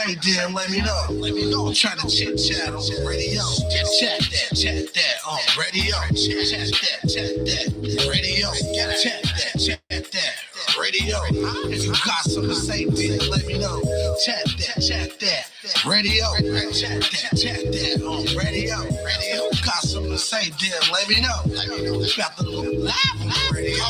Hey, then let me know. I'm trying to chit chat on the radio. Chat that on radio. Chat that radio. Chat that radio. If you got something to say, then let me know. Chat that radio. Chat that on radio. If you got something to say, then let me know. Got the little live on the radio.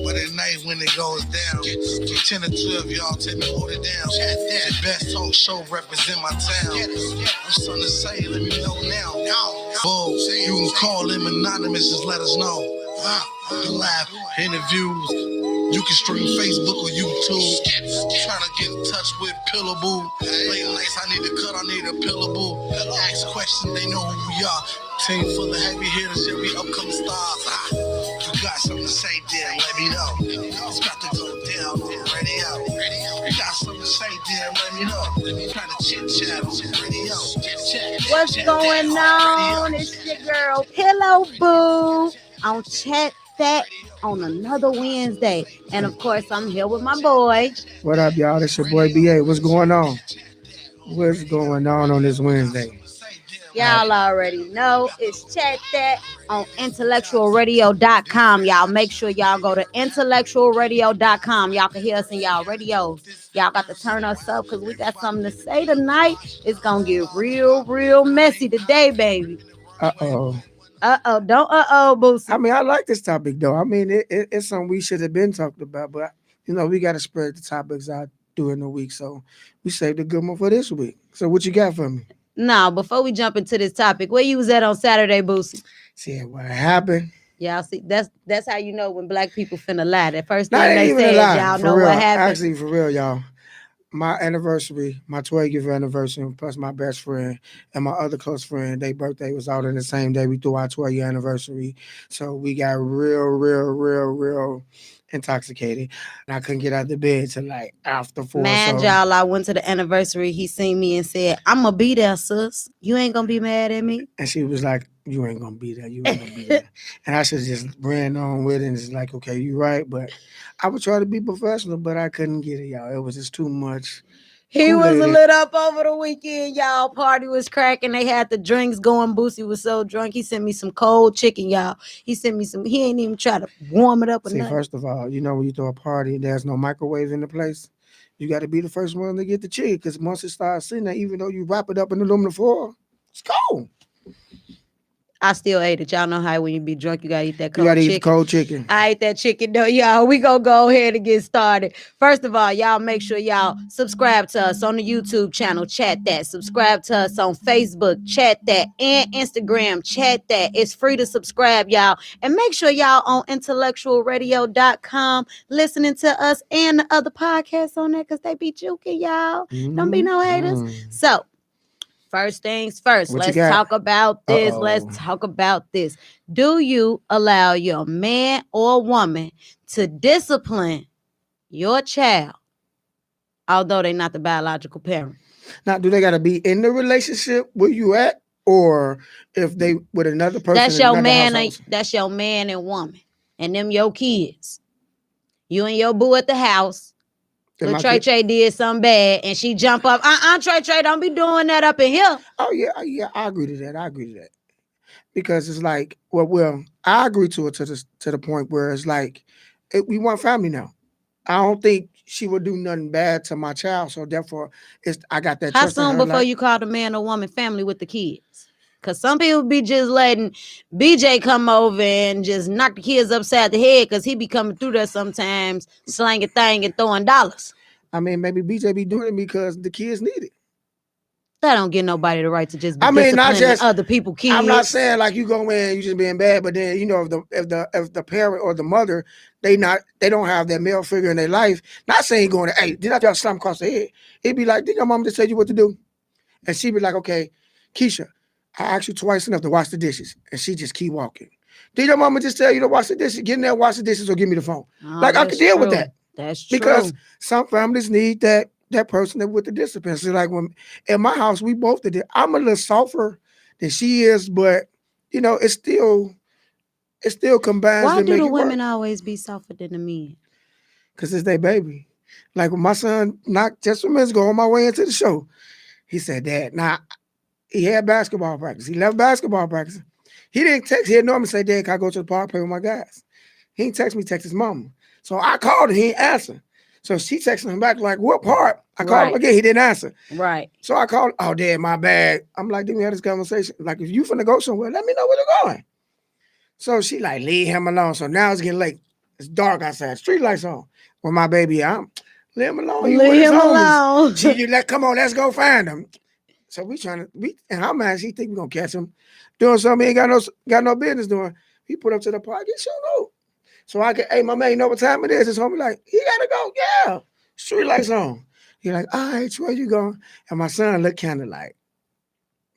But at night when it goes down, 10 to 12, y'all tell me hold it down. The best talk show represent my town. What's something to say? Let me know now. Bull, you can call them anonymous, just let us know. The live interviews, you can stream Facebook or YouTube. Trying to get in touch with Pillable. Late nights, I need to cut, I need a Pillable. Ask questions, they know who we are. Team full of heavy hitters, every upcoming stars. You got something to say, then let me know. It's about to go down on the radio. You got something to say, then let me know. Trying to chit chat on the radio. What's going on? It's your girl Pillow Boo on Chat That on another Wednesday. And of course, I'm here with my boy. What up, y'all? It's your boy BA. What's going on? What's going on this Wednesday? Y'all already know it's Chat That on IntellectualRadio.com. Y'all make sure y'all go to IntellectualRadio.com. Y'all can hear us in y'all radios. Y'all got to turn us up because we got something to say tonight. It's going to get real messy today, baby. Uh-oh. Don't Boosie. I mean, I like this topic, though. I mean, it's something we should have been talked about, but, we got to spread the topics out during the week, so we saved a good one for this week. So what you got for me? Now, before we jump into this topic, where you was at on Saturday, Boosie? See what happened? Y'all see, that's how you know when black people finna lie. That first thing Not they even said, a lie. y'all For know real. what happened. Actually, for real, y'all. My anniversary, my 12th anniversary, plus my best friend and my other close friend, their birthday was out on the same day. We threw our 12th anniversary. So we got real intoxicated. And I couldn't get out of the bed till like after 4. Man, so. y'all, I went to the anniversary. He seen me and said, I'm going to be there, sis. You ain't going to be mad at me? And she was like, you ain't going to be there. You ain't going to be there. And I should just ran on with it. And it's like, okay, you right. But I would try to be professional, but I couldn't get it, y'all. It was just too much. He was lit up over the weekend, y'all. Party was cracking. They had the drinks going. Boosie was so drunk. He sent me some cold chicken, y'all. He sent me some. He ain't even try to warm it up. See, first of all, when you throw a party and there's no microwave in the place, you got to be the first one to get the chicken. Because once it starts sitting there, even though you wrap it up in aluminum foil, it's cold. I still ate it. Y'all know how when you be drunk, you gotta eat that cold chicken. You gotta eat eat cold chicken. I ate that chicken though, y'all. We gonna go ahead and get started. First of all, y'all make sure y'all subscribe to us on the YouTube channel, Chat That. Subscribe to us on Facebook, Chat That, and Instagram, Chat That. It's free to subscribe, y'all. And make sure y'all on IntellectualRadio.com listening to us and the other podcasts on there because they be juking, y'all. Don't be no haters. So, first things first, let's talk about this. Let's talk about this. Do you allow your man or woman to discipline your child, although they're not the biological parent? Now, do they got to be in the relationship where you at, or if they with another person? That's your man. That's your man and woman, and them your kids. You and your boo at the house. Little Trey did something bad and she jump up. Trey, don't be doing that up in here. Oh, yeah, I agree to that. Because it's like, well, I agree to it to the point where it's like, we want family now. I don't think she would do nothing bad to my child, so therefore, I got that trust in her. How soon before you call the man or woman family with the kids? Because some people be just letting BJ come over and just knock the kids upside the head because he be coming through there sometimes, slanging thing and throwing dollars. I mean, maybe BJ be doing it because the kids need it. That don't give nobody the right to just be disciplining other people's kids. I'm not saying like you go in, you just being bad, but then if the parent or the mother, they don't have that male figure in their life. Not saying going, hey, did I just slam across the head? It'd be like, did your mom just tell you what to do? And she'd be like, okay, Keisha, I asked you twice enough to wash the dishes, and she just keep walking. Did your mama just tell you to wash the dishes? Get in there, wash the dishes, or give me the phone. I can deal with that. That's true. Because some families need that person with the discipline. So like when in my house, we both did it. I'm a little softer than she is, but it still combines. Why do the women always be softer than the men? Because it's their baby. Like when my son knocked just a minute ago on my way into the show, he said, Dad, now he had basketball practice. He left basketball practice. He didn't text. He'd normally say, Dad, can I go to the park, play with my guys? He didn't text me, text his mama. So I called him, he didn't answer. So she texted him back like, what part? I called him again, he didn't answer. Right. So I called, oh, Dad, my bad. I'm like, didn't we have this conversation? Like, if you finna go somewhere, let me know where you're going. So she like, leave him alone. So now it's getting late. It's dark outside. Street lights on. With my baby, I'm leave him alone. Leave him alone. She like, come on, let's go find him. So and how mad she think we gonna catch him doing something he ain't got no business doing. He put up to the park, he sure know. So I can, hey, my man, you know what time it is? His homie like, he gotta go, yeah. Street lights on. He like, all right, where you going? And my son looked kind of like,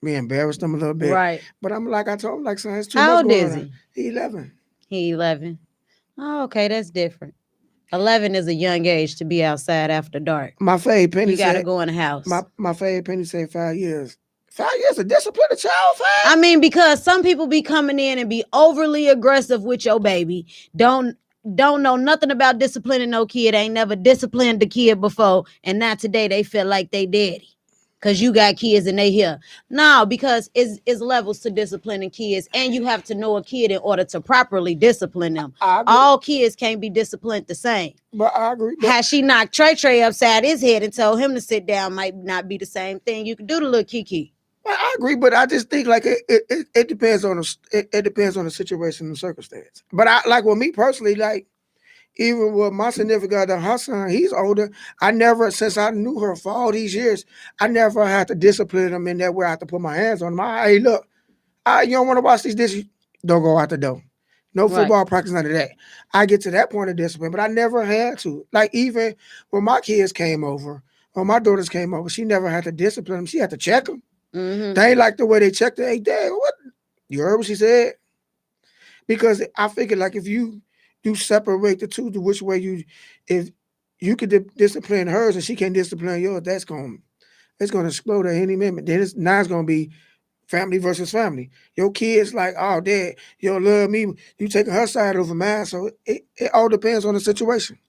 me embarrassed him a little bit. Right. But I'm like, I told him, like, son, it's too How much old is going on. He 11. He 11. Oh, okay, that's different. 11 is a young age to be outside after dark. My fave Penny you gotta go in the house. My fave Penny said 5 years. 5 years to discipline a child, fam? I mean, because some people be coming in and be overly aggressive with your baby. Don't know nothing about disciplining no kid. Ain't never disciplined the kid before. And now today they feel like they daddy. Because you got kids and they here. No, because it's levels to disciplining kids. And you have to know a kid in order to properly discipline them. All kids can't be disciplined the same. But I agree. Had she knocked Trey upside his head and told him to sit down might not be the same thing you could do to little Kiki. I agree, but I just think like it depends on it depends on the situation and circumstance. But I like with me personally, like even with my significant other, her son, he's older. I never, since I knew her for all these years, I never had to discipline him in that way. I had to put my hands on him. Hey, look, you don't want to watch these dishes? Don't go out the door. No football practice, none of that. I get to that point of discipline, but I never had to. Like even when my kids came over, or my daughters came over, she never had to discipline them. She had to check them. Mm-hmm. They ain't like the way they checked it. Hey, Dad, what? You heard what she said? Because I figured like if you separate the two to which way if you could discipline hers and she can't discipline yours, it's gonna explode at any minute. Then it's gonna be family versus family. Your kids like, oh, Dad, you don't love me. You taking her side over mine. So it all depends on the situation.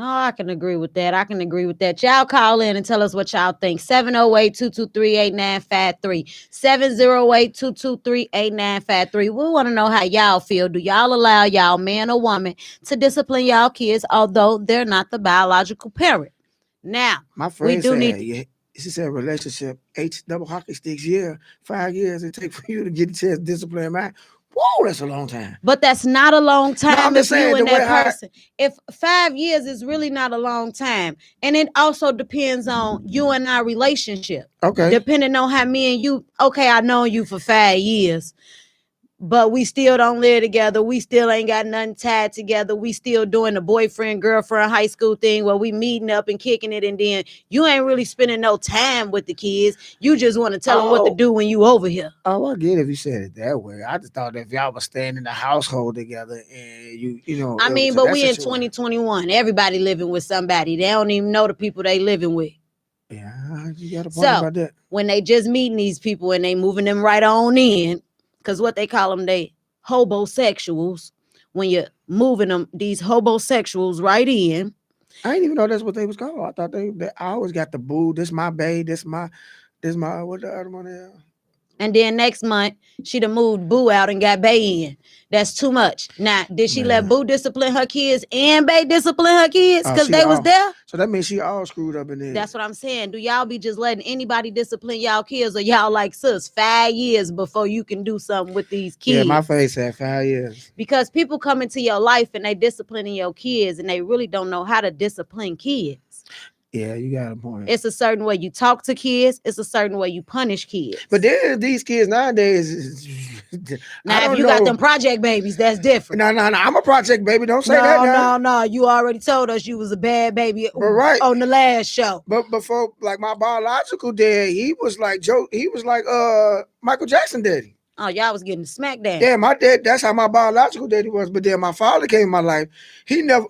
Oh, I can agree with that. Y'all call in and tell us what y'all think. 708-223-8953. 708-223-8953. We want to know how y'all feel. Do y'all allow y'all man or woman to discipline y'all kids, although they're not the biological parent? Now, my friend she said relationship, double hockey sticks, 5 years it takes for you to get a chance to discipline mine. Whoa, that's a long time. But that's not a long time if you and that person. If 5 years is really not a long time. And it also depends on you and our relationship. Okay. Depending on how me and you, I've known you for 5 years. But we still don't live together. We still ain't got nothing tied together. We still doing the boyfriend, girlfriend, high school thing where we meeting up and kicking it. And then you ain't really spending no time with the kids. You just want to tell them what to do when you over here. Oh, I get it if you said it that way. I just thought that if y'all was staying in the household together and you know. I mean, but we in 2021. Everybody living with somebody. They don't even know the people they living with. Yeah, you got a point about that. When they just meeting these people and they moving them right on in, because what they call them, they hobosexuals. When you're moving them, these hobosexuals right in. I didn't even know that's what they was called. I thought I always got the boo. This my bae. This my what the other one is. And then next month, she'd have moved Boo out and got Bae in. That's too much. Now, did she let Boo discipline her kids and Bae discipline her kids? Because they was there? So that means she all screwed up in there. That's what I'm saying. Do y'all be just letting anybody discipline y'all kids, or y'all like, sis, 5 years before you can do something with these kids? Yeah, my face said 5 years. Because people come into your life and they disciplining your kids and they really don't know how to discipline kids. Yeah, you got a point. It's a certain way you talk to kids. It's a certain way you punish kids. But then these kids nowadays. Now, if you got them project babies, that's different. No. I'm a project baby. Don't say that. No. You already told us you was a bad baby right. on the last show. But before, like my biological dad, he was like Michael Jackson daddy. Oh, y'all was getting smacked down. Yeah, my dad, that's how my biological daddy was. But then my father came in my life. He never,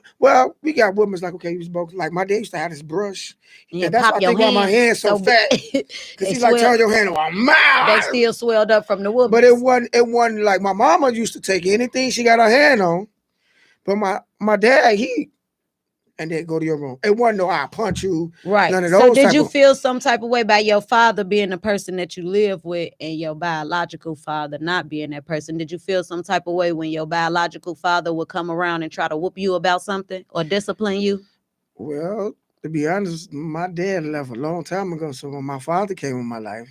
we got women's like, okay, he was both, like my dad used to have this brush. Yeah, that's why I think why my hands so fat. Because he like, turn your hand on my mouth. They still swelled up from the woman. But it wasn't like my mama used to take anything she got her hand on. But my dad, he and then go to your room. It wasn't no I punch you. Right. None of So those. did you feel some type of way by your father being the person that you live with and your biological father not being that person? Did you feel some type of way when your biological father would come around and try to whoop you about something or discipline you? Well, to be honest, my dad left a long time ago. So when my father came in my life,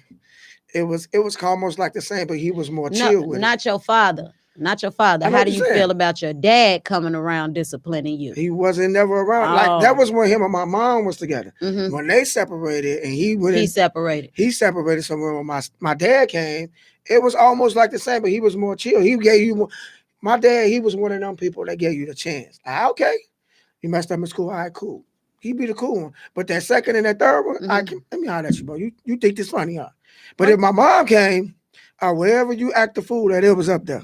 it was almost like the same, but he was more chill with not your father. Not your father. How do you feel about your dad coming around disciplining you? He wasn't never around. Like that was when him and my mom was together. Mm-hmm. When they separated and he separated somewhere when my dad came, it was almost like the same, but he was more chill. He gave you more. My dad, he was one of them people that gave you the chance. Like, okay, you messed up in school. All right, cool. He be the cool one. But that second and that third one, let me holler at you, bro. You think this funny, huh? But if my mom came, wherever you act the fool that it was up there.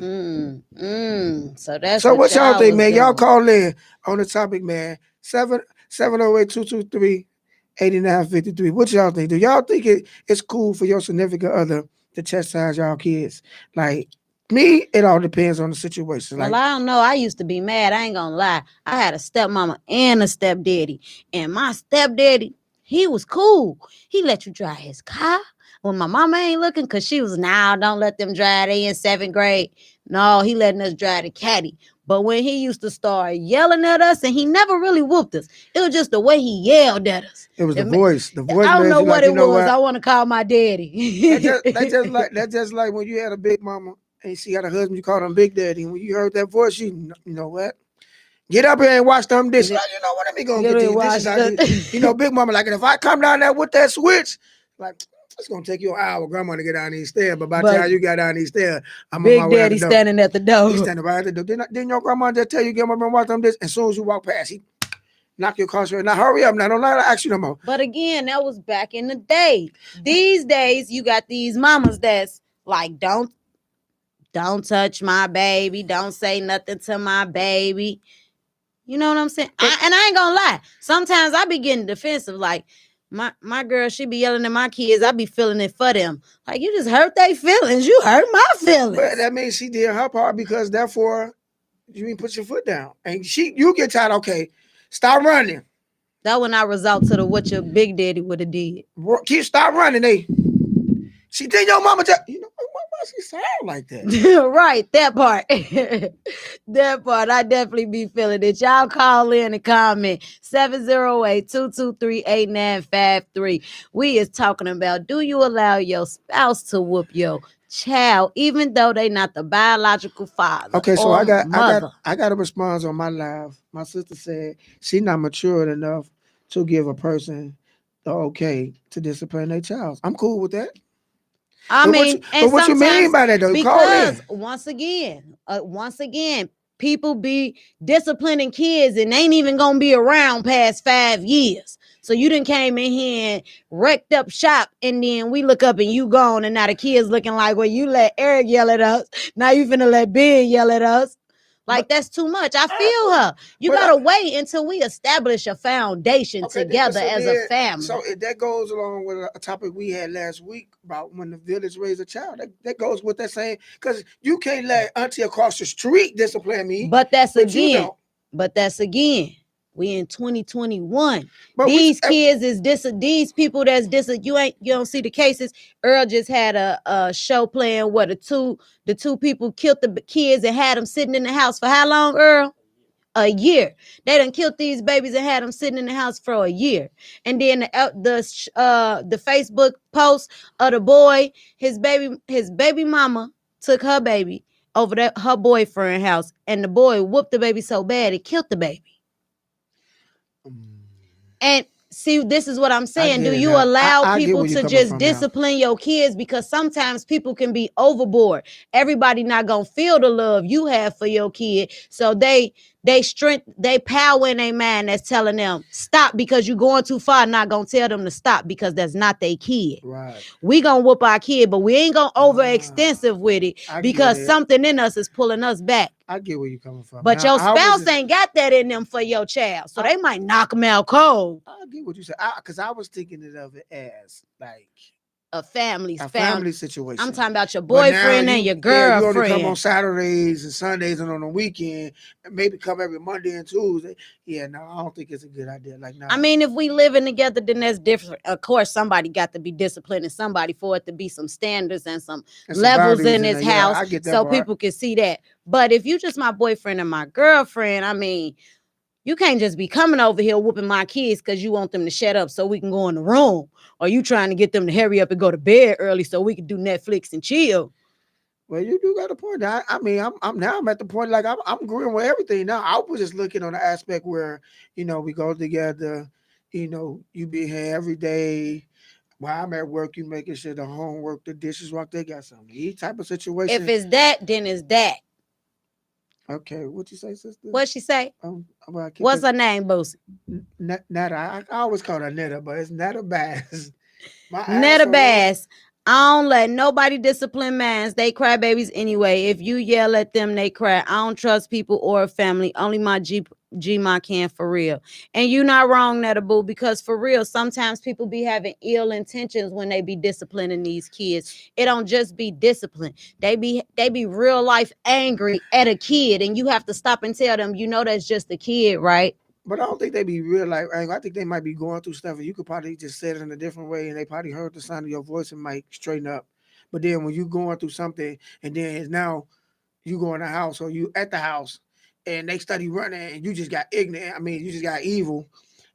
So what y'all think, man? Y'all call in on the topic, man. 708-223-8953. What y'all think? Do y'all think it's cool for your significant other to chastise y'all kids? Like me, it all depends on the situation. Well, I don't know. I used to be mad. I ain't gonna lie. I had a stepmama and a stepdaddy. And my stepdaddy, he was cool. He let you drive his car when my mama ain't looking, because she was, don't let them drive. They in 7th grade. No, he letting us drive the caddy. But when he used to start yelling at us, and he never really whooped us, it was just the way he yelled at us. It was the voice. The voice. I don't know what it was. I want to call my daddy. That's just like when you had a big mama and she had a husband, you called him Big Daddy. And when you heard that voice, you know what? Get up here and wash them dishes. You know what? Let me go and get these dishes. Big mama, like, if I come down there with that switch, like, it's going to take you an hour, grandma, to get down these stairs. But by the time you got down these stairs, I'm Big on my way Daddy standing at the door. He's standing right at the door. Didn't your grandma just tell you, get up and watch them dishes? As soon as you walk past, he knock your car straight. Now, hurry up. Now, don't let her ask you no more. But again, that was back in the day. These days, you got these mamas that's like, don't touch my baby. Don't say nothing to my baby. You know what I'm saying? And I ain't gonna lie. Sometimes I be getting defensive. Like, my girl, she be yelling at my kids. I be feeling it for them. Like, you just hurt their feelings. You hurt my feelings. But that means she did her part, because therefore you didn't put your foot down. And you get tired. Okay, stop running. That would not result to what your big daddy would have did. Stop running. She did your mama tell you know. She sound like that. Right, that part. That part, I definitely be feeling it. Y'all call in and comment 708-223-8953. We is talking about, do you allow your spouse to whoop your child even though they not the biological father? Okay, so I got a response on my live. My sister said she not mature enough to give a person the okay to discipline their child. I'm cool with that. What you mean by that, though? Because once again, people be disciplining kids and ain't even gonna be around past 5 years. So you done came in here and wrecked up shop, and then we look up and you gone, and now the kids looking like, well, you let Eric yell at us. Now you finna let Ben yell at us. Like, that's too much. I feel her. You gotta wait until we establish a foundation together as a family. So that goes along with a topic we had last week about when the village raised a child. That goes with that saying, because you can't let auntie across the street discipline me. But that's again. We in 2021. These kids is these people that's you don't see the cases. Earl just had a show playing where the two people killed the kids and had them sitting in the house for how long, Earl? A year. They done killed these babies and had them sitting in the house for a year. And then the Facebook post of the boy, his baby mama took her baby over her boyfriend's house, and the boy whooped the baby so bad it killed the baby. And see, this is what I'm saying. Do you allow people to just discipline your kids? Because sometimes people can be overboard. Everybody not gonna feel the love you have for your kid. So they power in their mind that's telling them stop because you're going too far. Not gonna tell them to stop because that's not their kid. Right. We gonna whoop our kid, but we ain't gonna overextensive with it because something in us is pulling us back. I get where you're coming from. But your spouse ain't got that in them for your child. So they might knock them out cold. I get what you said. Because I was thinking of it as like a family situation. I'm talking about your boyfriend and your girlfriend. You only come on Saturdays and Sundays and on the weekend, and maybe come every Monday and Tuesday. Yeah, no, I don't think it's a good idea. Like, no. I mean, if we living together, then that's different. Of course, somebody got to be disciplined, and somebody for it to be some standards and some levels in this house, I get that so part. People can see that. But if you just my boyfriend and my girlfriend, I mean, you can't just be coming over here whooping my kids because you want them to shut up so we can go in the room, or you trying to get them to hurry up and go to bed early so we can do Netflix and chill. Well, you do got a point. I mean, I'm at the point like I'm agreeing with everything now. I was just looking on the aspect where, you know, we go together, you know, you be here every day. While I'm at work, you making sure the homework, the dishes, work, they got something to eat type of situation. If it's that, then it's that. Okay, what you say, sister? What she say? What's her name, Boosie? Netta. I always call her Netta, but it's Netta Bass. Netta Bass. I don't let nobody discipline mans. They cry babies anyway. If you yell at them, they cry. I don't trust people or family. Only my G my can for real. And you not wrong, Netta Boo, because for real, sometimes people be having ill intentions when they be disciplining these kids. It don't just be discipline. They be real life angry at a kid, and you have to stop and tell them, you know, that's just a kid, right? But I don't think they be real life angry. I think they might be going through stuff, and you could probably just say it in a different way, and they probably heard the sound of your voice and might straighten up. But then when you going through something, and then it's now you go in the house or you at the house, and they study running, and you just got ignorant. I mean, you just got evil,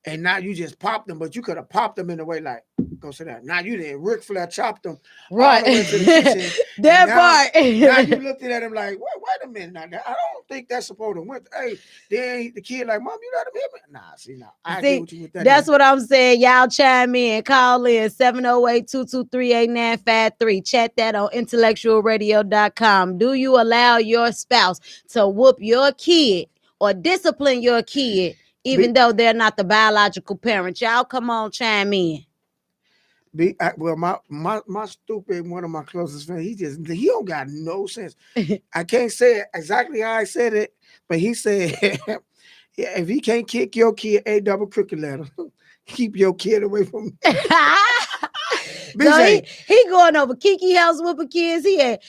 and now you just popped them, but you could have popped them in a way like, go sit down. Now you didn't. Ric Flair chopped them right all the way to the kitchen. That part. Now you looked at him like, wait a minute. Now, I don't think that's supposed to win. Hey, then the kid like, Mom, you let him hit me? Nah, see, now I agree with you with that. That's what I'm saying. Y'all chime in. Call in 708-223-8953. Chat that on IntellectualRadio.com. Do you allow your spouse to whoop your kid or discipline your kid, even though they're not the biological parent? Y'all come on, chime in. Well, my stupid one of my closest friends, he don't got no sense. I can't say it exactly how I said it, but he said, yeah, if he can't kick your kid a double cricket letter, keep your kid away from me. So he going over Kiki house whooping kids. He had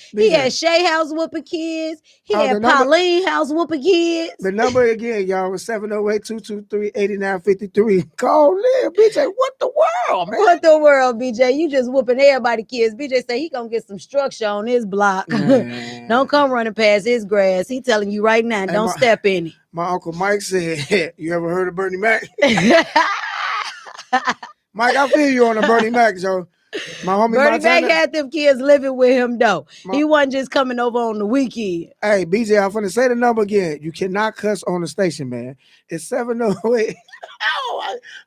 Shay house whooping kids. He had Pauline house whooping kids. The number again, y'all, was 708-223-8953. Call in, BJ. What the world, man? What the world, BJ? You just whooping everybody kids. BJ say he gonna get some structure on his block. Don't come running past his grass. He telling you right now, don't step in it. My Uncle Mike said, you ever heard of Bernie Mac? Mike, I feel you on the Bernie Mac, Joe. My homie Bernie Mac had them kids living with him, though. He wasn't just coming over on the weekend. Hey, BJ, I'm finna say the number again. You cannot cuss on the station, man. It's 708.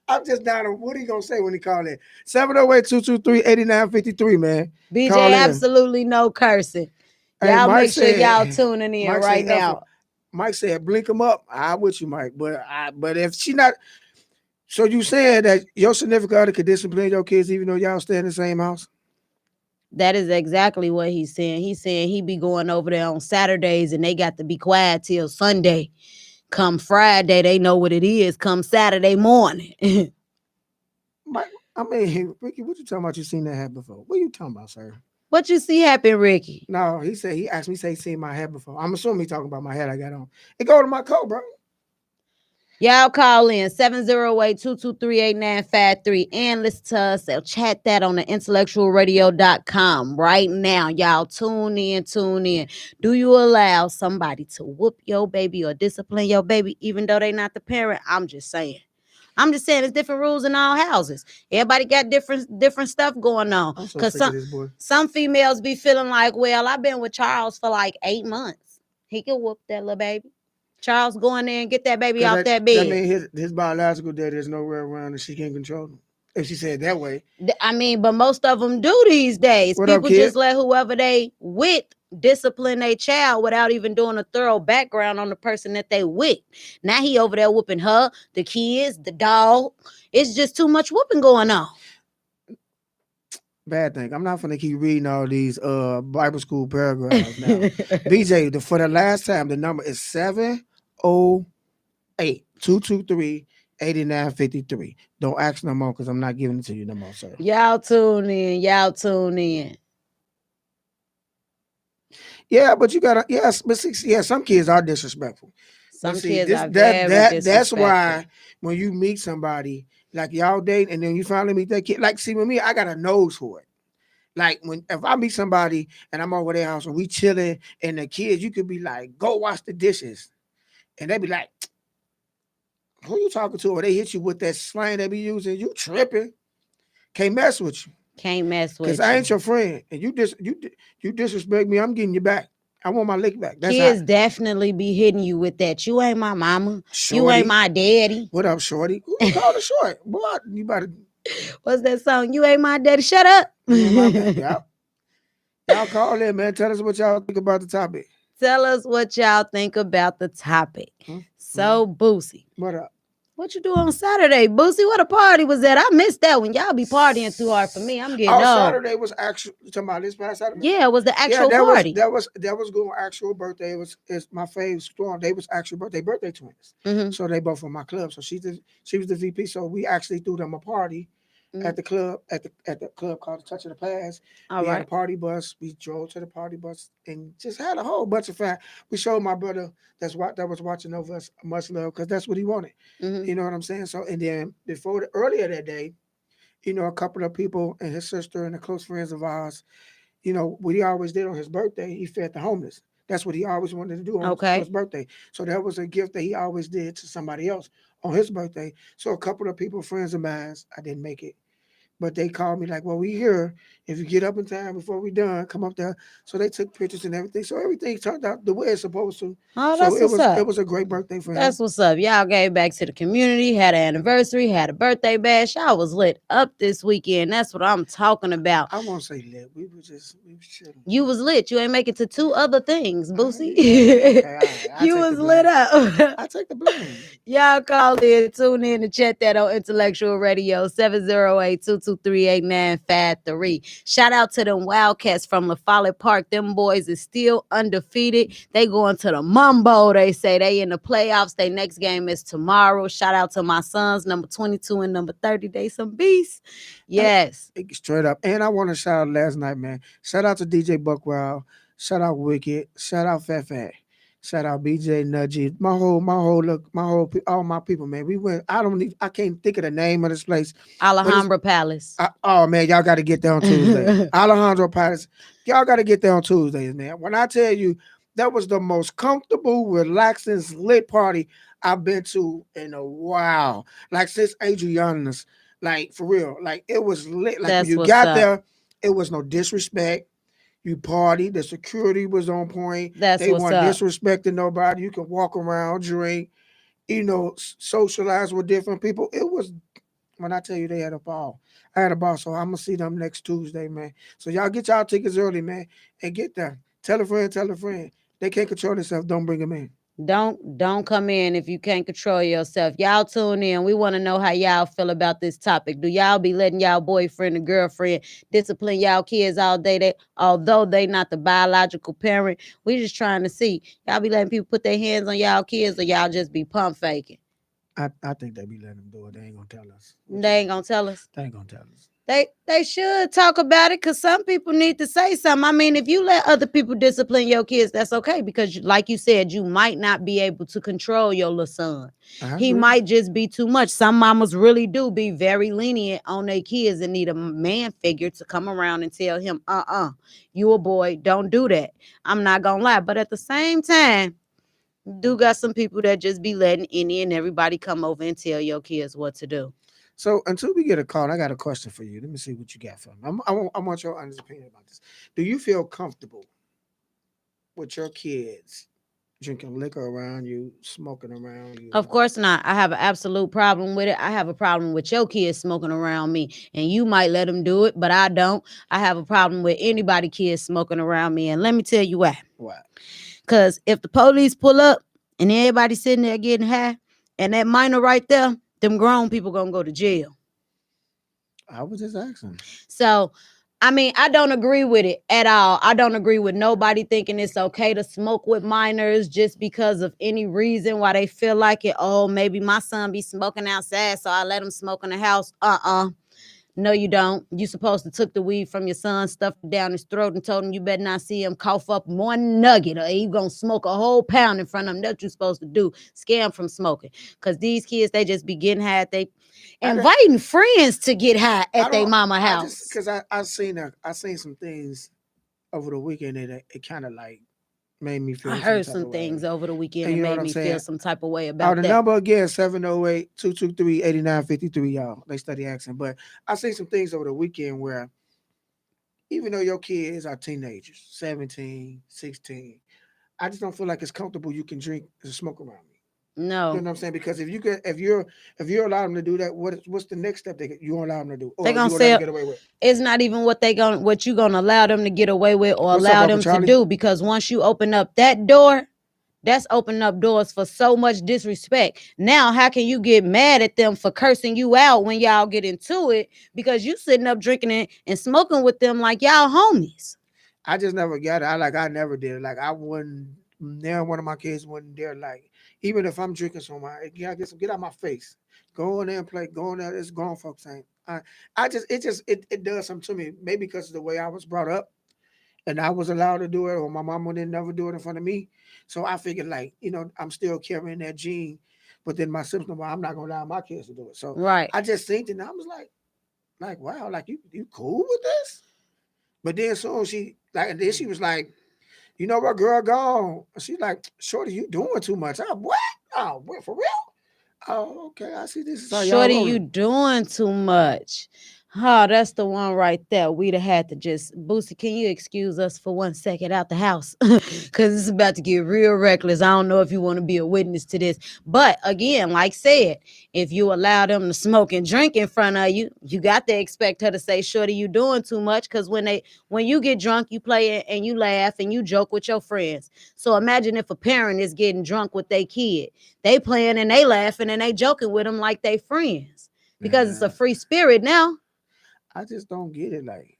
I'm just down on what he gonna say when he call in. 708-223-8953, man. BJ, absolutely no cursing. Y'all make sure y'all tuning in right now. Mike said, blink him up. I'm with you, Mike. But if she not... So you saying that your significant other could discipline your kids even though y'all stay in the same house? That is exactly what he's saying. He's saying he be going over there on Saturdays and they got to be quiet till Sunday. Come Friday, they know what it is. Come Saturday morning. Mike, I mean, Ricky, what you talking about? You seen that happen before? What are you talking about, sir? What you see happen, Ricky? No, he asked me, he seen my hair before. I'm assuming he talking about my hair I got on. It go to my coat, bro. Y'all call in 708-223-8953 and listen to us. Chat that on the IntellectualRadio.com right now. Y'all tune in. Do you allow somebody to whoop your baby or discipline your baby even though they not the parent? I'm just saying there's different rules in all houses. Everybody got different stuff going on. Because some females be feeling like, well, I've been with Charles for like 8 months. He can whoop that little baby. Charles, go in there and get that baby off that bed. I mean, his biological daddy is nowhere around and she can't control him. If she said it that way. I mean, but most of them do these days. People just let whoever they with discipline their child without even doing a thorough background on the person that they with. Now he over there whooping her, the kids, the dog. It's just too much whooping going on. Bad thing. I'm not going to keep reading all these Bible school paragraphs now. BJ, for the last time, the number is 708-223-8953. 8953. Don't ask no more because I'm not giving it to you no more, sir. Y'all tune in. Y'all tune in. Yeah, but you gotta some kids are disrespectful. Some But see, kids are very disrespectful. that's why when you meet somebody, like y'all date and then you finally meet that kid, like see with me, I got a nose for it. Like if I meet somebody and I'm over their house and we chilling and the kids, you could be like, go wash the dishes. And they be like, who you talking to? Or they hit you with that slang they be using, you tripping. Can't mess with you. Can't mess with you. Because I ain't your friend. And you disrespect me, I'm getting you back. I want my lick back. That's kids definitely be hitting you with that. You ain't my mama. Shorty. You ain't my daddy. What up, shorty? Who you calling short? Boy, you better. What's that song? You ain't my daddy. Shut up. Y'all call in, man. Tell us what y'all think about the topic. Tell us what y'all think about the topic. So, Boosie. What up? What you do on Saturday, Boosie? What a party was that? I missed that one. Y'all be partying too hard for me. I'm getting old. Saturday was actually talking about this past Saturday. Yeah, it was the actual party. That was going actual birthday. It's my favorite storm. They was actual birthday twins. Mm-hmm. So they both from my club. So she was the VP. So we actually threw them a party. Mm-hmm. At the club called the Touch of the Past. We had a party bus. We drove to the party bus and just had a whole bunch of fun. We showed my brother that was watching over us much love because that's what he wanted. Mm-hmm. You know what I'm saying? So and then earlier that day, a couple of people and his sister and the close friends of ours, what he always did on his birthday, he fed the homeless. That's what he always wanted to do on his birthday. So that was a gift that he always did to somebody else on his birthday. So a couple of people, friends of mine, I didn't make it. But they called me like, well, we here. If you get up in time before we done, come up there. So they took pictures and everything. So everything turned out the way it's supposed to. Oh, that's what's up. It was a great birthday for him. That's what's up. Y'all gave back to the community, had an anniversary, had a birthday bash. Y'all was lit up this weekend. That's what I'm talking about. I won't say lit. We was chilling. You was lit. You ain't make it to 2 other things, Boosie. Okay, you was lit up. I take the blame. Y'all call in, tune in, and chat that on Intellectual Radio 708-223-8953. Shout out to them Wildcats from La Follette Park. Them boys is still undefeated. They going to the Mumbo. They say they in the playoffs. Their next game is tomorrow. Shout out to my sons, number 22 and number 30. They some beasts. Yes. Straight up. And I want to shout out last night, man. Shout out to DJ Buckwild. Shout out Wicked. Shout out Fat Fat. Shout out BJ Nudgy. All my people, man. We went. I can't think of the name of this place. Alhambra Palace. Oh man, y'all got to get there on Tuesday. Alhambra Palace. Y'all got to get there on Tuesdays, man. When I tell you that was the most comfortable, relaxing, lit party I've been to in a while. Like since Adriana's. Like for real. Like it was lit. Like when you got there, it was no disrespect. You party. The security was on point. They weren't disrespecting nobody. You can walk around, drink, socialize with different people. It was, when I tell you they had a ball. I had a ball. So I'm going to see them next Tuesday, man. So y'all get y'all tickets early, man, and get there. Tell a friend. They can't control themselves. Don't bring them in. Don't come in if you can't control yourself. Y'all tune in. We want to know how y'all feel about this topic. Do y'all be letting y'all boyfriend or girlfriend discipline y'all kids all day? Although they not the biological parent, we just trying to see. Y'all be letting people put their hands on y'all kids, or y'all just be pump faking? I think they be letting them do it. They ain't gonna tell us. They ain't gonna tell us. They ain't gonna tell us. They should talk about it, because some people need to say something. I mean, if you let other people discipline your kids, that's okay, because like you said, you might not be able to control your little son. He might just be too much. Some mamas really do be very lenient on their kids and need a man figure to come around and tell him, you a boy, don't do that. I'm not gonna lie. But at the same time, do got some people that just be letting any and everybody come over and tell your kids what to do. So until we get a call, I got a question for you. Let me see what you got for me. I want your honest opinion about this. Do you feel comfortable with your kids drinking liquor around you, smoking around you? Of course not. I have an absolute problem with it. I have a problem with your kids smoking around me, and you might let them do it, but I don't. I have a problem with anybody kids smoking around me, and let me tell you why. Why? Because if the police pull up and everybody sitting there getting high, and that minor right there, them grown people gonna go to jail. I was just asking. So I mean, I don't agree with it at all. I don't agree with nobody thinking it's okay to smoke with minors just because of any reason why they feel like it. Oh, maybe my son be smoking outside, so I let him smoke in the house. No, you don't. You supposed to took the weed from your son, stuffed it down his throat, and told him you better not see him cough up one nugget, or he gonna smoke a whole pound in front of him. That's what you supposed to do. Scare him from smoking. Cause these kids, they just be getting high. They inviting friends to get high at their mama house. Because I seen some things over the weekend that it kind of like made me feel. I heard some things over the weekend and made me feel some type of way about that. The number again, 708-223-8953, y'all. They study accent. But I seen some things over the weekend where even though your kids are teenagers, 17, 16, I just don't feel like it's comfortable you can drink and smoke around me. No. You know what I'm saying? Because if you allow them to do that, what's the next step you gonna allow them to do? They're gonna say get away with? It's not even what you gonna allow them to get away with or allow them to do, because once you open up that door, that's opening up doors for so much disrespect. Now, how can you get mad at them for cursing you out when y'all get into it because you sitting up drinking it and smoking with them like y'all homies? I just never got it. I never did it. Like I wouldn't. Never one of my kids wouldn't dare, like, even if I'm drinking some wine, get out my face. Go in there and play. Go in there. It's grown folks saying. It does something to me. Maybe because of the way I was brought up, and I was allowed to do it, or my mama didn't never do it in front of me. So I figured, like, I'm still carrying that gene. But then my sister, I'm not gonna allow my kids to do it. So right. I just think that I was like, wow, like you cool with this? But then soon she was like, you know what, girl, gone. She's like, shorty, you doing too much. What? Oh, what, for real? Oh, okay. I see this is how shorty, y'all you doing too much. Oh, that's the one right there. We'd have had to just, Boosie, can you excuse us for 1 second out the house? Because it's about to get real reckless. I don't know if you want to be a witness to this. But again, like said, if you allow them to smoke and drink in front of you, you got to expect her to say, shorty, you doing too much. Because when you get drunk, you play and you laugh and you joke with your friends. So imagine if a parent is getting drunk with their kid. They playing and they laughing and they joking with them like they friends. Because it's a free spirit now. I just don't get it. Like,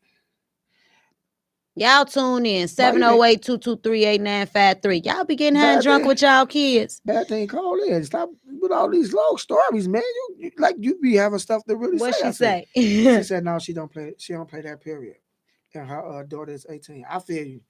y'all tune in 708-223-8953. Y'all be getting high and drunk with y'all kids. Bad thing, call in. Stop with all these long stories, man. You be having stuff to really what say. What she say? She said no, she don't play that period. And her daughter is 18. I feel you.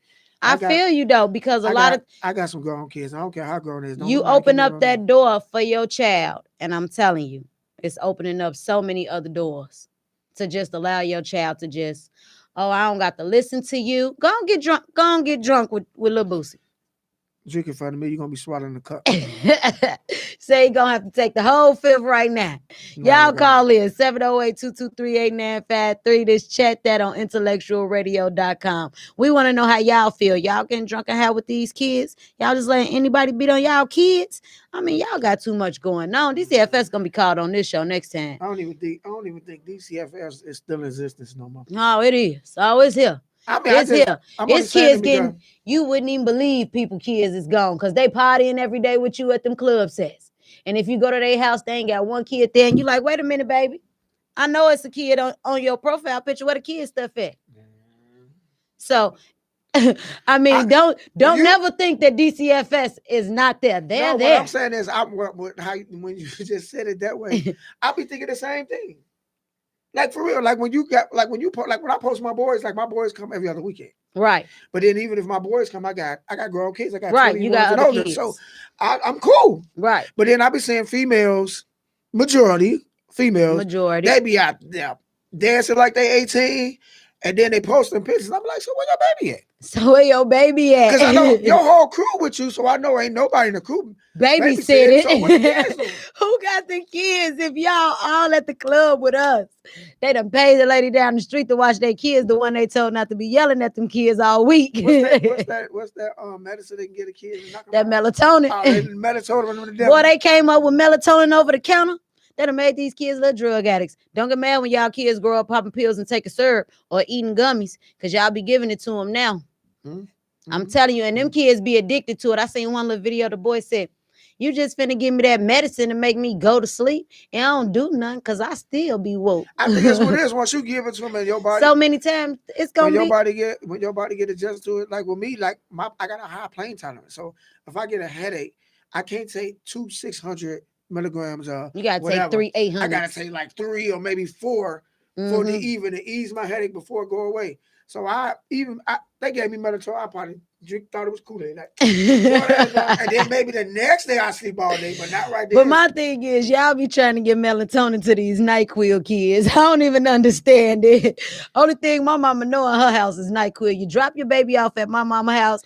I feel you though, because I got some grown kids. I don't care how grown it is. You open up that door for your child, and I'm telling you, it's opening up so many other doors. To just allow your child to just, I don't got to listen to you. Go and get drunk. Go and get drunk with Lil Boosie. Drink in front of me, you're gonna be swallowing the cup. Say you're gonna have to take the whole fifth right now. No, y'all call in 708-223-8953. This chat that on IntellectualRadio.com. We want to know how y'all feel. Y'all getting drunk and high with these kids? Y'all just letting anybody beat on y'all kids? I mean, y'all got too much going on. DCFS gonna be called on this show next time. I don't even think DCFS is still in existence no more. No, it is. Oh, it's here. I mean, it's here. It's kids getting. You wouldn't even believe kids is gone because they partying every day with you at them club sets. And if you go to their house, they ain't got one kid there, and you like, wait a minute, baby. I know it's a kid on your profile picture. Where the kid stuff at? So, I mean, don't never think that DCFS is not there. They're there. What I'm saying is, when you just said it that way, I'll be thinking the same thing. Like for real, like when I post my boys, like my boys come every other weekend. Right. But then even if my boys come, I got grown kids. I got right. You got other older, kids. So I'm cool. Right. But then I be seeing majority females, they be out there dancing like they 18, and then they posting pictures. I'm like, so where your baby at? So where your baby at? Because I know your whole crew with you, so I know ain't nobody in the crew. Babysit it. So who got the kids if y'all all at the club with us? They done paid the lady down the street to watch their kids, the one they told not to be yelling at them kids all week. What's that medicine they can get a kid? That melatonin. Melatonin. Boy, they came up with melatonin over the counter. That done made these kids little drug addicts. Don't get mad when y'all kids grow up popping pills and taking syrup or eating gummies, because y'all be giving it to them now. Mm-hmm. I'm telling you, and them kids be addicted to it. I seen one little video, the boy said, You just finna give me that medicine to make me go to sleep, and I don't do nothing because I still be woke. I think that's what it is. Once you give it to them in your body, so many times it's gonna when your body get adjusted to it. Like with me, like I got a high pain tolerance. So if I get a headache, I can't take 600 milligrams of you gotta whatever. take 3 800. I gotta take like 3 or maybe 4 for the even to ease my headache before it go away. So they gave me melatonin. I probably thought it was Kool-Aid. Like, and then maybe the next day I sleep all day, but not right there. But my thing is, y'all be trying to get melatonin to these NyQuil kids. I don't even understand it. Only thing my mama know in her house is NyQuil. You drop your baby off at my mama's house,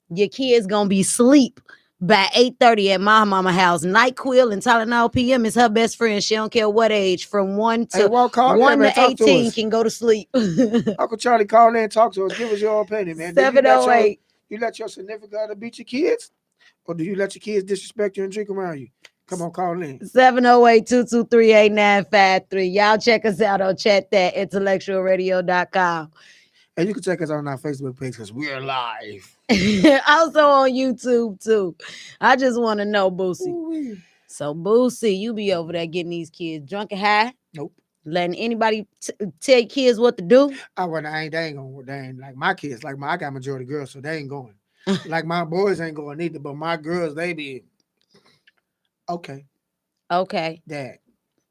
your kid's gonna be asleep by 8:30 at my mama house. NyQuil and Tylenol PM is her best friend. She don't care what age, from 1 to 18 can go to sleep. Uncle Charlie, call in and talk to us. Give us your opinion, man. 708. You let your significant other beat your kids? Or do you let your kids disrespect you and drink around you? Come on, call in. 708-223-8953. Y'all check us out on chat that IntellectualRadio.com. And you can check us out on our Facebook page because we're live. Also on YouTube, too. I just want to know, Boosie. Ooh. So, Boosie, you be over there getting these kids drunk and high? Nope. Letting anybody tell kids what to do? They ain't going. They ain't like my kids. Like I got majority girls, so they ain't going. Like my boys ain't going either, but my girls, they be okay. Dad,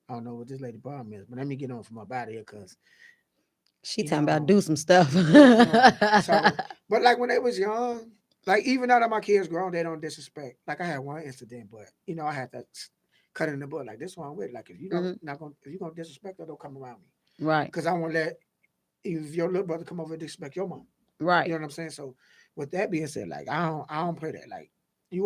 I don't know what this lady problem is, but let me get on from up out of here because she talking about do some stuff. But like when they was young, like even now that my kids grown, they don't disrespect. Like I had one incident, but I had to cut in the butt. Like this one with. Like if you don't if you gonna disrespect her, don't come around me. Right. Because I won't let if your little brother come over and disrespect your mom. Right. You know what I'm saying? So with that being said, like I don't play that. Like you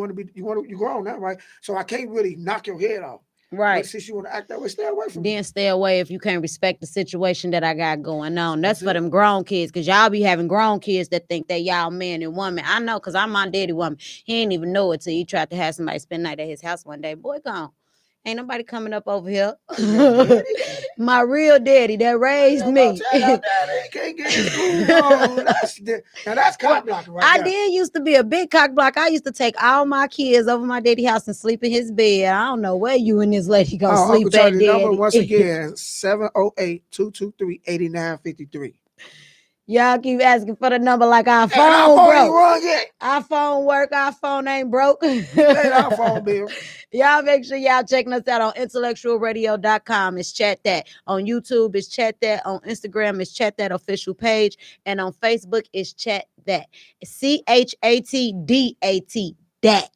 grown now, right? So I can't really knock your head off. Right. But since you want to act that way, stay away from me. Then stay away if you can't respect the situation that I got going on. That's for them grown kids, because y'all be having grown kids that think they y'all man and woman. I know, because I'm my daddy woman. He ain't even know it till he tried to have somebody spend the night at his house one day. Boy, gone. Ain't nobody coming up over here. My real daddy that raised me. Can't get his groove on. That's cock blocking right there. I did used to be a big cock block. I used to take all my kids over my daddy house and sleep in his bed. I don't know where you and this lady gonna sleep Uncle Charlie, at, daddy. Number once again, 708-223-8953. Y'all keep asking for the number like our phone broke. Our phone work. Our phone ain't broke. Our phone bill. Y'all make sure y'all checking us out on IntellectualRadio.com. It's Chat That. On YouTube, it's Chat That. On Instagram, it's Chat That official page. And on Facebook, it's Chat That. ChatDat. That.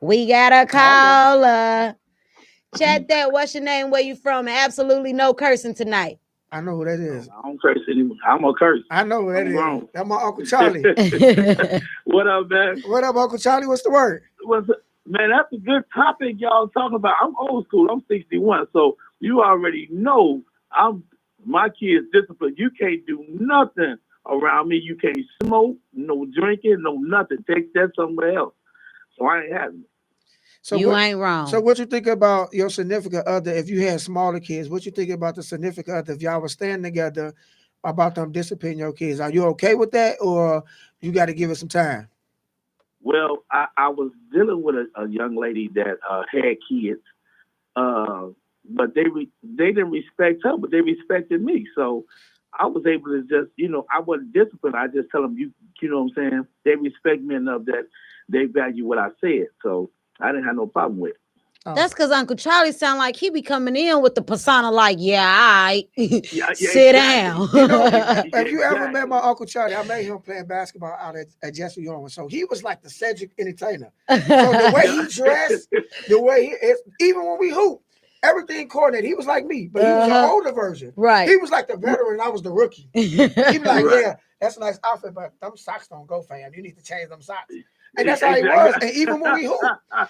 We got a caller. Chat That. What's your name? Where you from? Absolutely no cursing tonight. I know who that is. I don't curse anymore. I'm gonna curse. I know who that is. Wrong. That's my Uncle Charlie. What up, man? What up, Uncle Charlie? What's the word? Man, that's a good topic y'all talking about. I'm old school. I'm 61, so you already know my kids disciplined. You can't do nothing around me. You can't smoke, no drinking, no nothing. Take that somewhere else. So I ain't having it. So you ain't wrong. So what you think about your significant other if you had smaller kids? What you think about the significant other if y'all were standing together about them disciplining your kids? Are you okay with that, or you got to give it some time? Well, I was dealing with a young lady that had kids, but they didn't respect her, but they respected me. So I was able to just, I wasn't disciplined. I just tell them, you know what I'm saying? They respect me enough that they value what I said. So I didn't have no problem with it. Oh. That's because Uncle Charlie sound like he be coming in with the persona like, sit down. If you ever met my Uncle Charlie, I met him playing basketball out at Jesse Owens. So he was like the Cedric entertainer. So the way he dressed, the way he is, even when we hoop, everything coordinated. He was like me, but he was an older version. Right. He was like the veteran, I was the rookie. He was like, yeah, that's a nice outfit, but them socks don't go, fam. You need to change them socks. And that's how he was. And even when we hoop,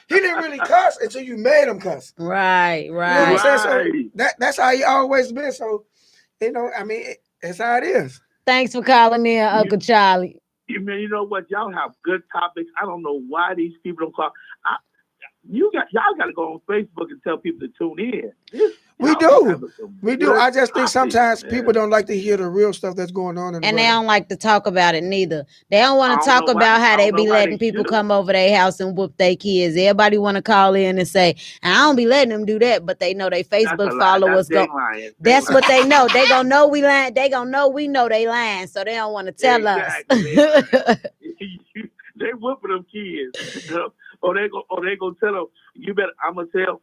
he didn't really cuss until you made him cuss. Right. You know what I'm saying? So that's how he always been. So, that's how it is. Thanks for calling in, Uncle Charlie. Man, you know what? Y'all have good topics. I don't know why these people don't call. Y'all got to go on Facebook and tell people to tune in. We do. I just think sometimes people don't like to hear the real stuff that's going on. And they don't like to talk about it neither. They don't want to talk about how they be letting people come over their house and whoop their kids. Everybody want to call in and say, I don't be letting them do that, but they know they Facebook followers go. That's what they know. They gonna know we lying. They gonna know we know they lying, so they don't want to tell us. They whooping them kids. Or they gonna tell them, you better. I'm gonna tell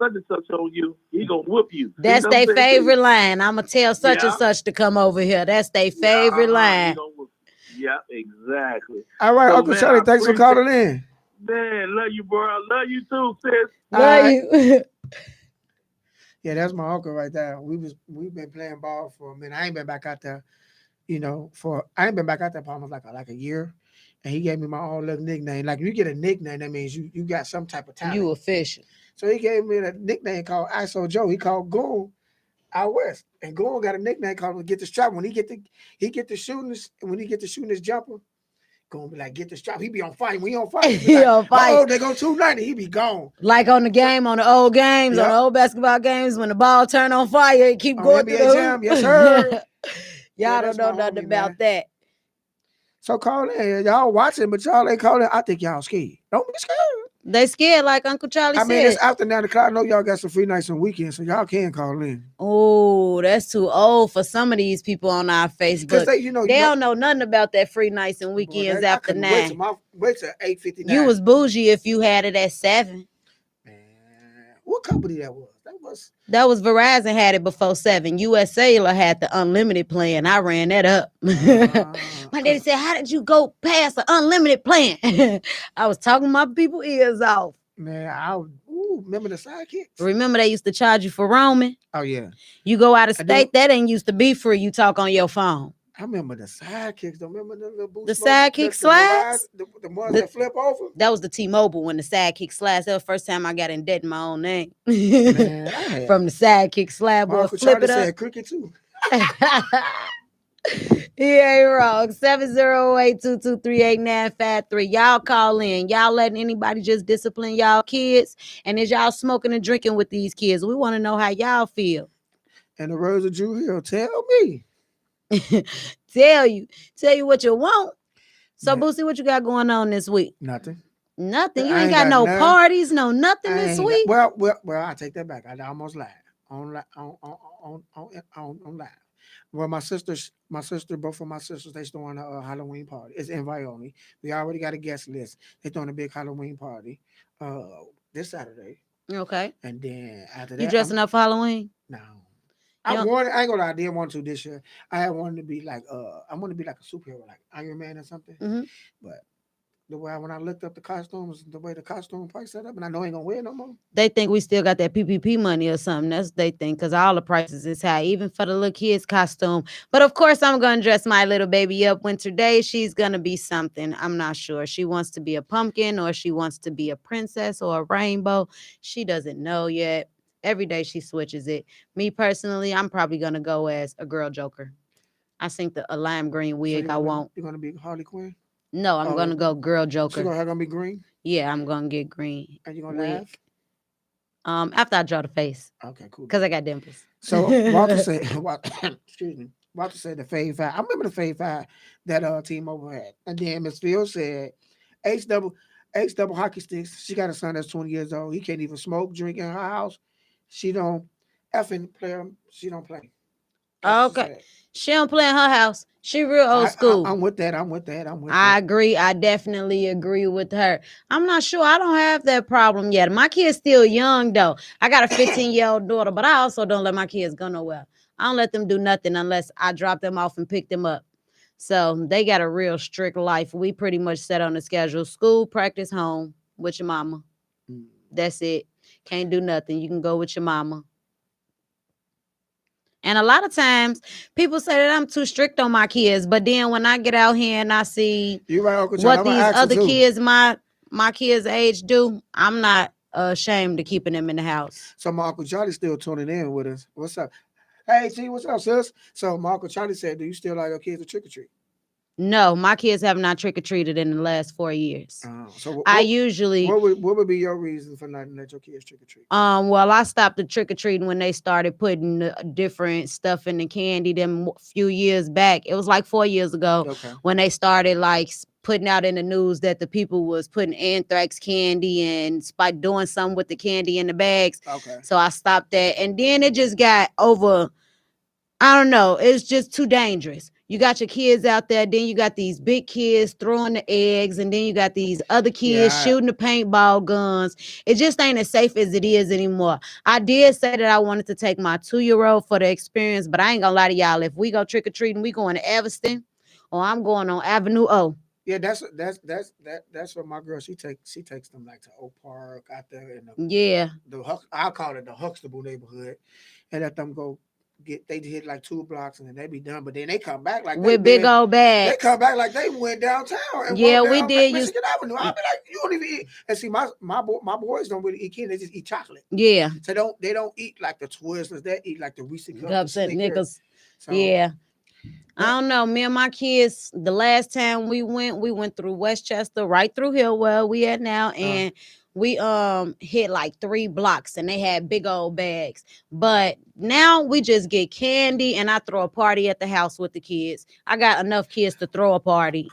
such and such on you. He gonna whoop you. That's their favorite line. I'm gonna tell such and such to come over here. That's their favorite line. Yeah, exactly. All right, so, Uncle Charlie, thanks for calling in. Man, love you, bro. I love you too, sis. Love you. Yeah, that's my uncle right there. We've been playing ball for a minute. I ain't been back out there, for almost like a year. And he gave me my own little nickname. Like, if you get a nickname, that means you got some type of talent. You official. So he gave me a nickname called ISO Joe. He called Goon out west. And Goon got a nickname called Get the Strap. When he get to shooting this jumper, Goon be like, get the strap. He be on fire. When he on fire, he like, on fire. Oh, they go 290. He be gone. Like on the old games, on the old basketball games, when the ball turn on fire, it keep going through the jam. Yes, sir. Y'all don't know nothing about that. So call in. Y'all watching, but y'all ain't calling. I think y'all scared. Don't be scared. They scared like Uncle Charlie said. I mean, it's after 9 o'clock. I know y'all got some free nights and weekends, so y'all can call in. Oh, that's too old for some of these people on our Facebook. They don't know nothing about that free nights and weekends after 9. Wait till 8:59. You was bougie if you had it at 7. Man, what company that was? That was Verizon had it before 7. US Cellular had the unlimited plan. I ran that up. My daddy said, how did you go past the unlimited plan? I was talking my people ears off. Man, remember the sidekicks? Remember they used to charge you for roaming? Oh, yeah. You go out of state, that ain't used to be free. You talk on your phone. I remember the sidekicks. Don't remember the little boost. The sidekick slides? The ones that flip over? That was the T-Mobile when the sidekick slides. That was the first time I got in debt in my own name. Man, from the sidekick slide, boy, flip it up. Said cricket too. He ain't wrong. 708-223-8953. Y'all call in. Y'all letting anybody just discipline y'all kids? And is y'all smoking and drinking with these kids? We want to know how y'all feel. And the words of Drew Hill, tell me. Tell you what you want. So Boosie, what you got going on this week? Nothing. You ain't got no parties, no nothing this week. Well, I take that back. I almost lied on live. Well, my sister, both of my sisters, they throwing a Halloween party. It's invite only. We already got a guest list. They throwing a big Halloween party this Saturday. Okay. And then after that, you dressing up for Halloween? No. I ain't gonna lie, I didn't want to this year. I wanted to be like I want to be like a superhero, like Iron Man or something. Mm-hmm. But when I looked up the costumes, the way the costume price set up, and I know I ain't gonna wear no more. They think we still got that PPP money or something. That's what they think, because all the prices is high, even for the little kids' costume. But of course, I'm gonna dress my little baby up. Winter Day, she's gonna be something. I'm not sure. She wants to be a pumpkin, or she wants to be a princess or a rainbow. She doesn't know yet. Every day she switches it. Me personally, I'm probably gonna go as a girl Joker. I think a lime green wig. So won't. You're gonna be Harley Quinn? No, I'm gonna go girl Joker. So you're gonna be green? Yeah, I'm gonna get green. And you gonna laugh? After I draw the face. Okay, cool. Because I got dimples. So Walter said, excuse me. Walter said the Fave 5. I remember the Fave 5 that T-Mobile had. And then Miss Phil said H double hockey sticks. She got a son that's 20 years old. He can't even smoke, drink in her house. She don't effing play. She don't play. Okay. She don't play in her house. She real old school. I'm with that. I agree. I definitely agree with her. I'm not sure. I don't have that problem yet. My kid's still young, though. I got a 15-year-old daughter, but I also don't let my kids go nowhere. I don't let them do nothing unless I drop them off and pick them up. So they got a real strict life. We pretty much set on the schedule. School, practice, home with your mama. That's it. Can't do nothing. You can go with your mama. And a lot of times people say that I'm too strict on my kids. But then when I get out here and I see what these other kids, my kids' age do, I'm not ashamed of keeping them in the house. So my Uncle Charlie's still tuning in with us. What's up? Hey, T, what's up, sis? So my Uncle Charlie said, do you still like your kids to trick or treat? No, my kids have not trick-or-treated in the last 4 years. So I usually what would be your reason for not letting your kids trick-or-treat? Well, I stopped the trick-or-treating when they started putting different stuff in the candy them few years back. It was like 4 years ago when they started like putting out in the news that the people was putting anthrax candy and by doing something with the candy in the bags. So I stopped that. And then it just got over, I don't know, it's just too dangerous. You got your kids out there, then you got these big kids throwing the eggs, and then you got these other kids shooting the paintball guns. It just ain't as safe as it is anymore. I did say that I wanted to take my 2-year-old for the experience, but I ain't gonna lie to y'all. If we go trick-or-treating, we going to Evanston, or I'm going on Avenue O. Yeah, that's what my girl, she takes them like to Oak Park out there in I call it the Huxtable neighborhood, and let them go. They hit like 2 blocks and then they be done, but then they come back like with big old bags. They come back like they went downtown. And we did. Like Michigan Avenue. I'll be like, you don't even eat. And see, my boys don't really eat candy. They just eat chocolate. Yeah. So they don't eat like the Twizzlers. They eat like the Reese's Cups and Snickers. So, yeah. I don't know. Me and my kids, the last time we went through Westchester, right through here where we at now, and we hit like 3 blocks and they had big old bags. But now we just get candy and I throw a party at the house with the kids. I got enough kids to throw a party.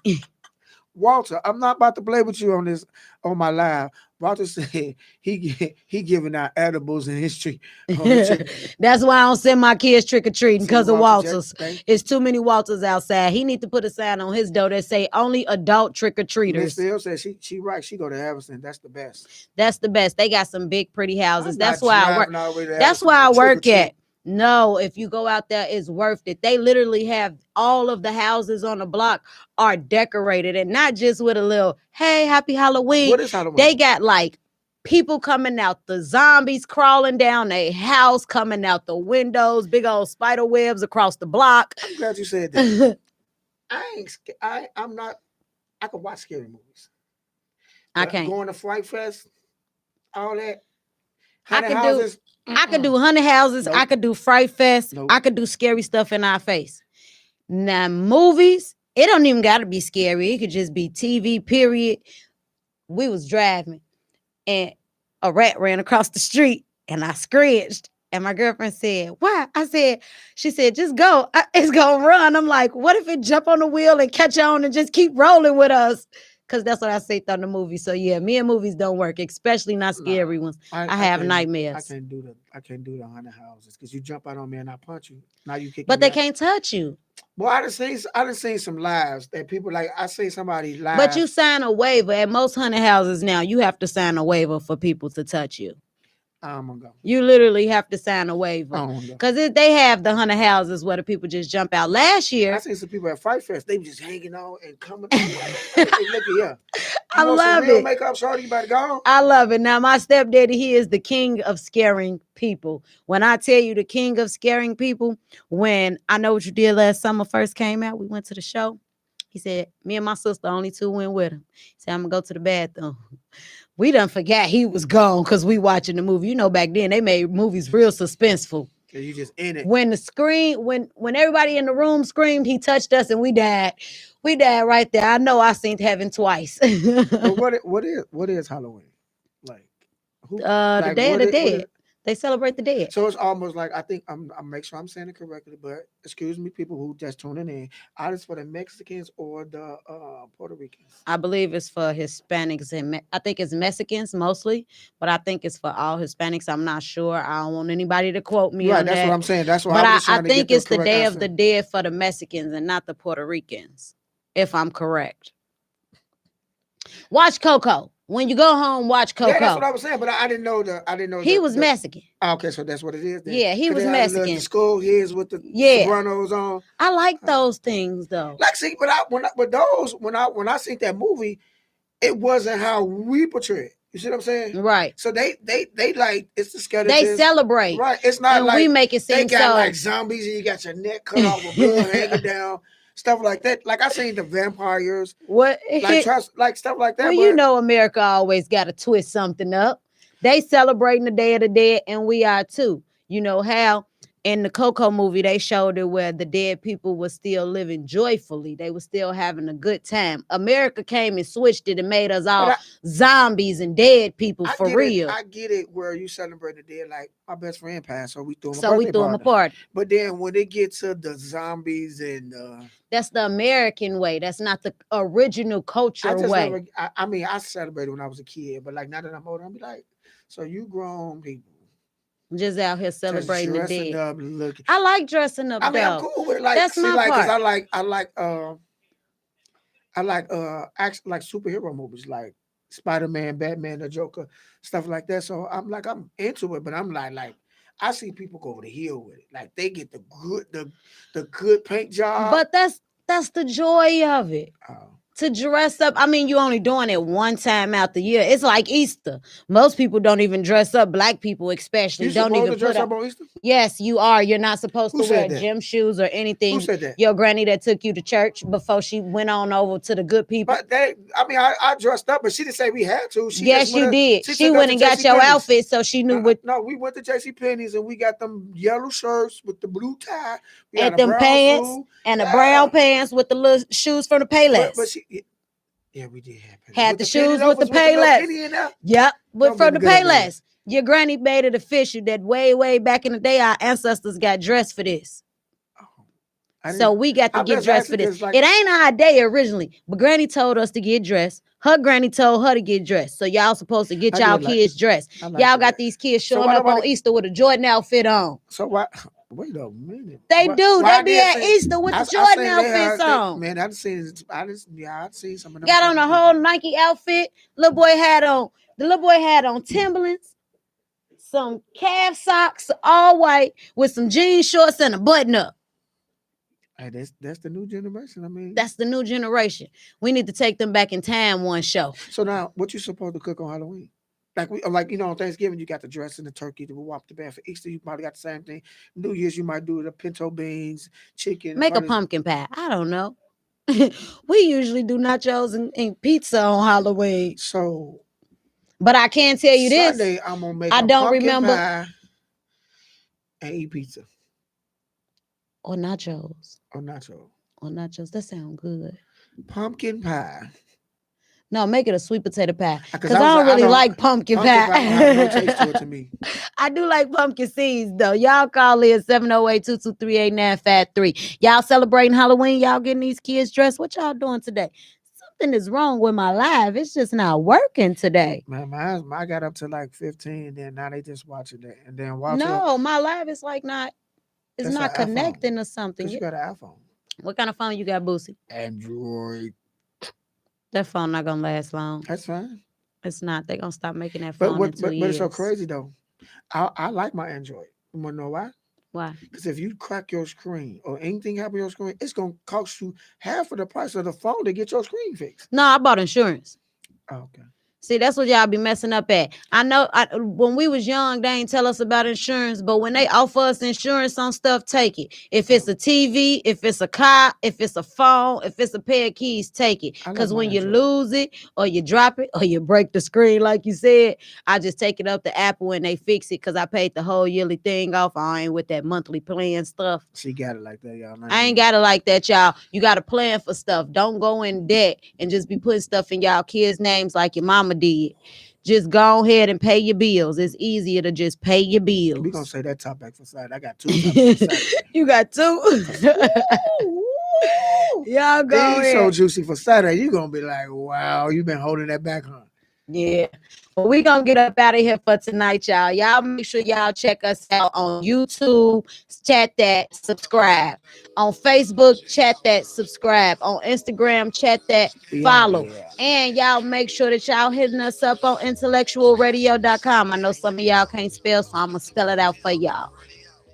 Walter, I'm not about to play with you on my live. Walter said he giving out edibles in his tree. That's why I don't send my kids trick-or-treating, because of Walters. It's too many Walters outside. He need to put a sign on his door that say only adult trick-or-treaters. Miss Phil said she right. She go to Evanston. That's the best. That's the best. They got some big pretty houses. That's why I work. That's why I work at. No, if you go out there, it's worth it. They literally have all of the houses on the block are decorated, and not just with a little, hey, happy Halloween. What is Halloween? They got like people coming out, the zombies crawling down a house, coming out the windows, big old spider webs across the block. I'm glad you said that. I'm not, I can watch scary movies. I can't. Going to Fright Fest, all that. I could do haunted houses. Nope. I could do Fright Fest. Nope. I could do scary stuff in our face. Now, movies, it don't even got to be scary. It could just be TV, period. We was driving and a rat ran across the street and I screeched. And my girlfriend said, why? She said, just go. It's going to run. I'm like, what if it jump on the wheel and catch on and just keep rolling with us? Because that's what I say on the movie. So yeah, me and movies don't work, especially not scary ones. I have nightmares. I can't do the haunted houses because you jump out on me and I punch you. Now you kick. But they can't touch you. Well, I done seen some lives that people like. I see somebody live. But you sign a waiver at most haunted houses now. You have to sign a waiver for people to touch you. I'm gonna go. You literally have to sign a waiver because they have the haunted houses where the people just jump out. Last year, I seen some people at Fright Fest. They just hanging on and coming. Hey, look at you. I love it. Makeup, shorty, you better go. I love it. Now my stepdaddy, he is the king of scaring people. When I tell you the king of scaring people, when I Know What You Did Last Summer first came out, we went to the show. He said, me and my sister, only 2 went with him. He said, I'm gonna go to the bathroom. We done forgot he was gone because we watching the movie. You know, back then they made movies real suspenseful. Yeah, you just in it. When the screen, when everybody in the room screamed, he touched us and we died. We died right there. I know I seen heaven twice. But what is Halloween? Like who? The Day of the Dead. They celebrate the dead. So it's almost like, I think I'm make sure I'm saying it correctly, but excuse me, people who just tuning in. Either for the Mexicans or the Puerto Ricans. I believe it's for Hispanics and I think it's Mexicans mostly, but I think it's for all Hispanics. I'm not sure. I don't want anybody to quote me. Right, on that's that. what I'm saying. That's why. But I think it's the Day of the Dead for the Mexicans and not the Puerto Ricans, if I'm correct. Watch Coco. When you go home, watch Coco. Yeah, that's what I was saying, but I didn't know he was Mexican. Okay, so that's what it is then. Yeah, he was Mexican. The skull heads with the sopranos on. I like those things though. Like, see, when I seen that movie, it wasn't how we portray it. You see what I'm saying? Right. So they like, it's the skeletons. They celebrate. Right. It's not and like we make it seem they got like zombies and you got your neck cut off with blood hanging down. Stuff like that. Like I seen the vampires. What? Like stuff like that. Well, you know, America always got to twist something up. They celebrating the Day of the Dead, and we are too. You know how in the Coco movie, they showed it where the dead people were still living joyfully. They were still having a good time. America came and switched it and made us all zombies and dead people for real. I get it where you celebrate the dead. Like my best friend passed, so we threw him a party. But then when they get to the zombies and that's the American way. That's not the original cultural way. I mean, I celebrated when I was a kid, but like now that I'm older, I'm be like, so you grown people. Just out here celebrating the dead. Up, looking. I like dressing up. I mean, I'm cool with it. Like, that's my part. I like superhero movies like Spider-Man, Batman, the Joker, stuff like that. So I'm into it, but I'm like I see people go over the hill with it. Like they get the good paint job. But that's the joy of it. To dress up. I mean, you only doing it one time out the year. It's like Easter. Most people don't even dress up. Black people especially don't even dress up on Easter? Yes, you are. You're not supposed to wear gym shoes or anything. Who said that? Your granny that took you to church before she went on over to the good people. But I dressed up, but she didn't say we had to. Yes, you did. She went and got your outfit, so she knew what. No, we went to JCPenney's and we got them yellow shirts with the blue tie. And them pants and the brown pants with the little shoes from the Payless. But she. Yeah, we did have had the shoes with the Payless. Yep, but from the Payless. Your granny made it official that way back in the day, our ancestors got dressed for this. So we got to get dressed for this. It ain't our day originally, but granny told us to get dressed. Her granny told her to get dressed. So y'all supposed to get y'all kids dressed. Y'all got these kids showing up on Easter with a Jordan outfit on. So what? Wait a minute. They do. They be at Easter with the Jordan outfits on. Man, I've seen some of them. Got on a whole Nike outfit. The little boy had on Timberlands, some calf socks, all white, with some jean shorts and a button up. Hey, that's the new generation. I mean, that's the new generation. We need to take them back in time one show. So now, what you supposed to cook on Halloween? Like you know, on Thanksgiving you got the dressing, the turkey, the wop, the band. For Easter you probably got the same thing. New Year's you might do the pinto beans, chicken. Make a pumpkin pie. I don't know. We usually do nachos and pizza on Halloween. So, but I can tell you Sunday, this. I'm gonna make. I don't remember. Pie and eat pizza. Or nachos. Or nachos. That sounds good. Pumpkin pie. No, make it a sweet potato pie. Because I don't really like pumpkin pie. No taste to it to me. I do like pumpkin seeds, though. Y'all call in 708-223-8953. Y'all celebrating Halloween? Y'all getting these kids dressed? What y'all doing today? Something is wrong with my life. It's just not working today. Man, I got up to like 15, and then now they just watching that. And then watch No, my life is like not, it's not connecting or something. You got an iPhone. What kind of phone you got, Boosie? Android. That phone not gonna last long. That's fine. It's not. They're gonna stop making that phone in 2 years. But it's so crazy though. I like my Android. You wanna know why? Why? Because if you crack your screen or anything happen to your screen, it's gonna cost you half of the price of the phone to get your screen fixed. No, I bought insurance. Oh, okay. See, that's what y'all be messing up at. I know when we was young, they ain't tell us about insurance, but when they offer us insurance on stuff, take it. If it's a TV, if it's a car, if it's a phone, if it's a pair of keys, take it. Because when you lose it or you drop it or you break the screen, like you said, I just take it up to Apple and they fix it because I paid the whole yearly thing off. I ain't with that monthly plan stuff. She got it like that, y'all. I ain't got it like that, y'all. You got to plan for stuff. Don't go in debt and just be putting stuff in y'all kids' names like your mama did. Just go ahead and pay your bills. It's easier to just pay your bills. We're going to say that topic for Saturday. I got 2 topics for Saturday. You got 2? Y'all go ahead. So juicy for Saturday. You're going to be like, wow, you've been holding that back, huh? Yeah. Well, we're going to get up out of here for tonight, y'all. Y'all make sure y'all check us out on YouTube. Chat that, subscribe. On Facebook, chat that, subscribe. On Instagram, chat that, follow. Yeah. And y'all make sure that y'all hitting us up on IntellectualRadio.com. I know some of y'all can't spell, so I'm going to spell it out for y'all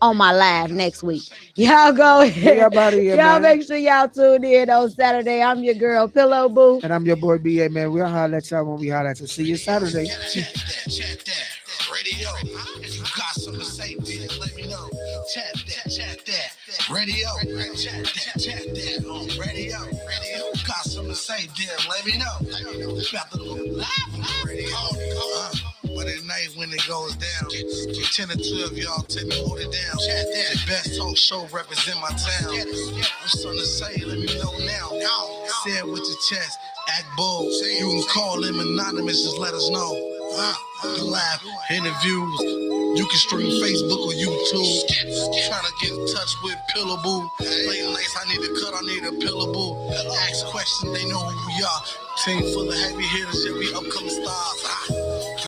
on my live next week. Y'all go ahead. Y'all make sure y'all tune in on Saturday. I'm your girl, Pillow Boo. And I'm your boy, B.A., man. We'll holler at y'all when we holler at you. See you Saturday. Chat that. Radio. If you got something to say, let me know. Chat that. Radio. Chat that on radio. Got something to say, then let me know. About to go live on the radio. But at night when it goes down, from 10 to 12, y'all tell me hold it down. The best talk show represent my town. What's something to say? Let me know now. Say it with your chest. Act bold. You can call them anonymous. Just let us know. Laugh, interviews. You can stream Facebook or YouTube. Try to get in touch with Pillaboo. Late nights, I need a cut, I need a Pillaboo. Ask questions, they know who we are. Team full of heavy hitters, yeah, we upcoming stars.